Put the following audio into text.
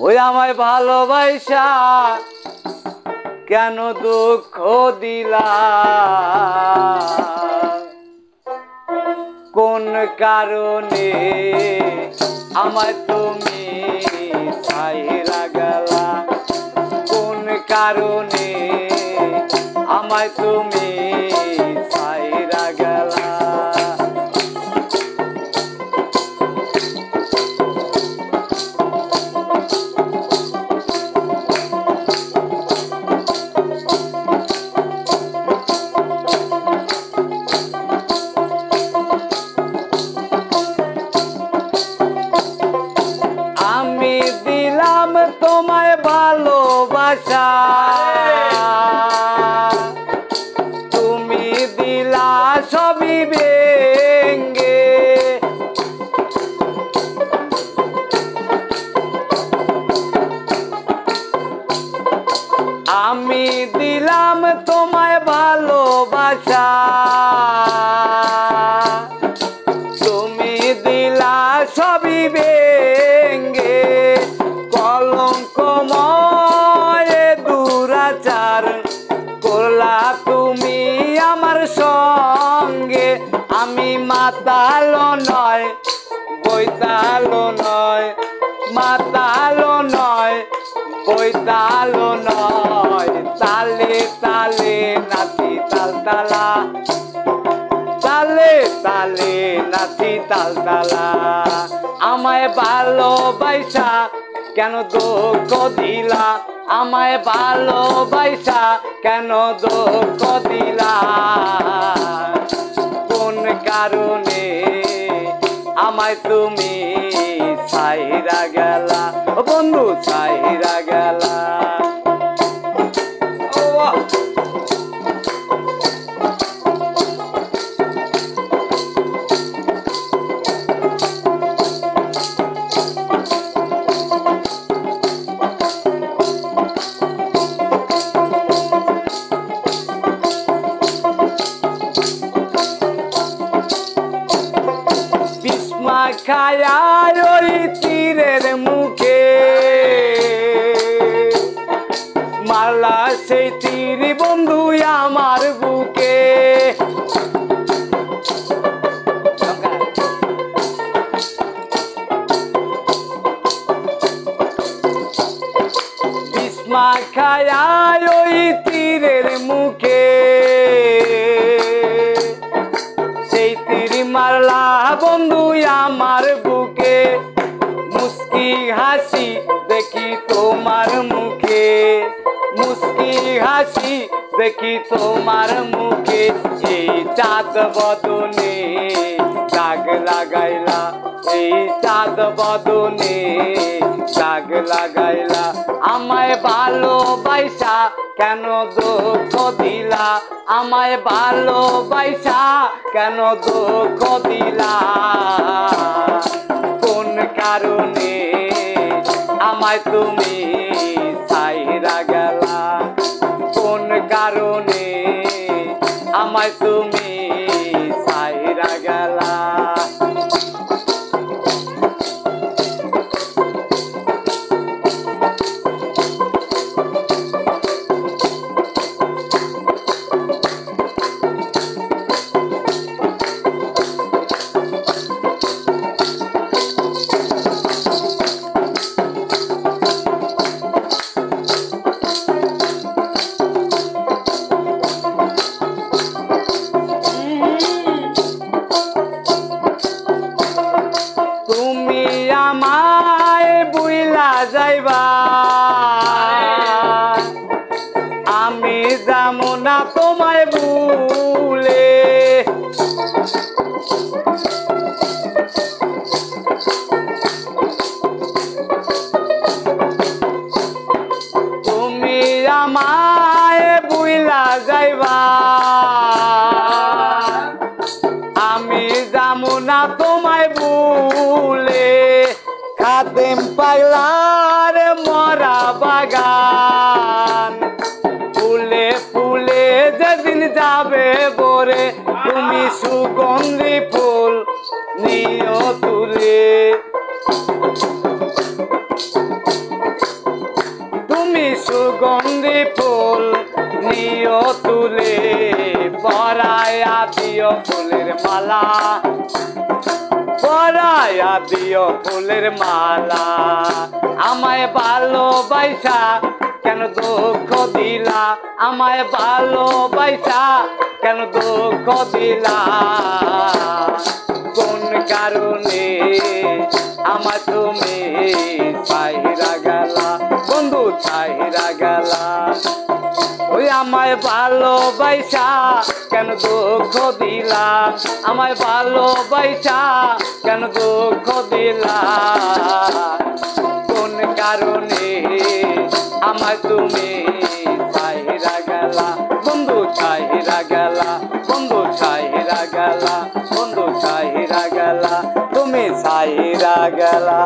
ওই আমায় ভালোবাসা কেন দুঃখ দিলা, কোন কারণে আমায় তুমি ছাইরা গেলা, কোন কারণে আমায় তুমি ছাইরা গেলা। আমি দিলাম তোমায় ভালোবাসা, তুমি দিলা সবই ভেঙ্গে, আমি দিলাম তোমায় ভালোবাসা, তুমি দিলা সবই ভেঙ্গে, কলঙ্কময় দুরাচার করলা তুমি আমার সঙ্গে। আমি মাতালো নয় বৈতালো নয়, মাতালো নয় বৈতালো নয়, তালে তালে নাচি তালতালা, তালে তালে নাচি তালতালা। আমায় ভালোবাসা কেন দুঃখ দিলা, আমায় ভালোবাসা কেন দুঃখ দিলা, কোন কারণে আমায় তুমি ছাইরা গেলা, ও বন্ধু ছাইরা গেলা। খায়ার ওই তীরের মুখে মারলা সেই তীর বন্ধু আমার বুকে, বিস্মা খায়ার ওই তীরের মুখে সেই তীর মারলা বন্ধু আমার বুকে। মুস্কি হাসি দেখি তোমার মুখে, মুস্কি হাসি দেখি তোমার মুখে, এই চাঁদ বদনে দাগ লাগাইলা, এই চাঁদ বদনে দাগ লাগাইলা। আমায় ভালোবাসা কেন দুঃখ দিলা, আমায় ভালোবাসা কেন দুঃখ দিলা, কোন কারণে আমায় তুমি ছাইরা গেলা, কোন কারণে আমায় তুমি ছাইরা গেলা। আমায় বুইলা যাইবা আমি যামু না তোমায় ভুলে, তুমি আমায় বুইলা যাইবা আমি যামু না তোমায় ভুলে। খাদেম পাগলার মরা বাগান ফুলে ফুলে যেদিন যাবে ভরে, তুমি সুগন্ধি ফুল নিও তুলে। সুগন্ধি ফুল নিও তুলে পরায়া দিও ফুলের মালা পরায়া দিও ফুলের মালা আমায় ভালোবাসা কেন দুঃখ দিলা আমায় ভালোবাসা কেন দুঃখ দিলা কোন কারণে আমার তুমি ছাইরা গেলা বন্ধু ছাইরা গেলা ওই আমায় ভালোবাসা কেন দুঃখ দিলা আমায় ভালোবাসা কেন দুঃখ দিলা কোন কারণে আমার তুমি ছাইরা গেলা বন্ধু ছাইরা গেলা বন্ধু ছাইরা গেলা বন্ধু ছাইরা গেলা তুমি ছাইরা গেলা।